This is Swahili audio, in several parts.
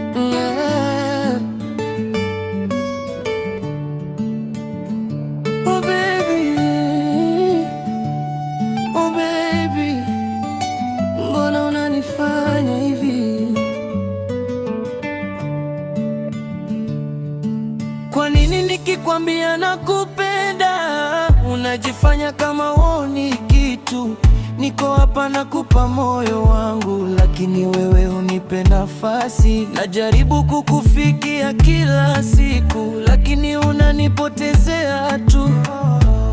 Yeah. Oh baby, oh baby, mbona unanifanya hivi? Kwa nini nikikwambia nakupenda unajifanya kama woni kitu? Niko hapa nakupa moyo wangu, lakini wewe unipe nafasi. Najaribu kukufikia kila siku, lakini unanipotezea tu.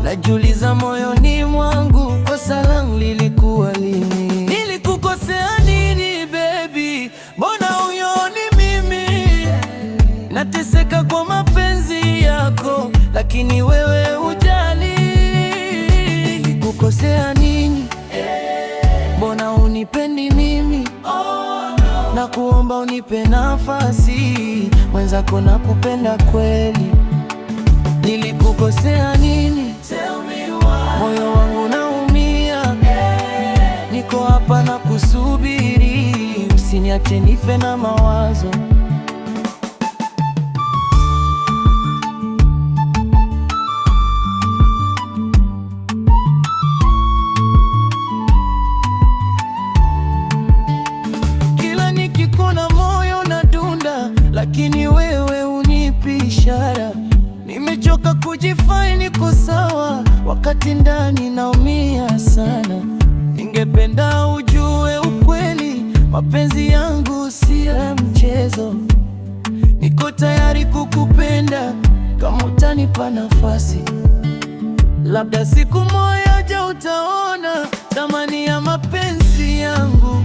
Najiuliza moyoni mwangu, kosa langu lilikuwa lini? Nilikukosea nini baby? Mbona unioni mimi nateseka kwa mapenzi yako, lakini wewe hujali. Nilikukosea nini? Mbona unipendi mimi? Na kuomba unipe nafasi, mwenzako nakupenda kweli. Nilikukosea nini? Moyo wangu naumia, niko hapa na kusubiri, usiniache nife na mawazo. Nikikuona moyo na dunda, lakini wewe unipi ishara. Nimechoka kujifanya niko sawa, wakati ndani naumia sana. Ningependa ujue ukweli, mapenzi yangu si ya mchezo. Niko tayari kukupenda kama utanipa nafasi. Labda siku moja utaona thamani ya mapenzi yangu.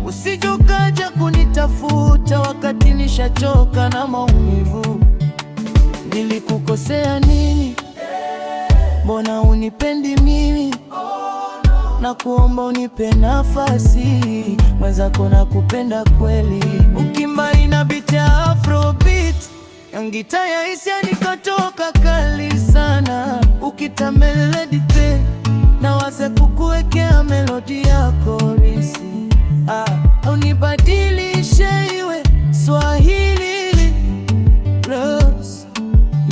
Usije ukaja kunitafuta wakati nishachoka na maumivu. Nilikukosea nini? Mbona unipendi mimi? Na kuomba unipe nafasi, mwenzako nakupenda kweli. Ukimba ina beat ya Afrobeat, ngita ya hisia nikatoka kali sana. Ukita melody pe, na waze kukuwekea melodi yako risi. Unibadilishe iwe Swahili plus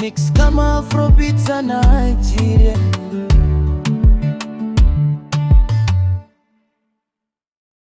mix kama Afrobeat na Nigeria.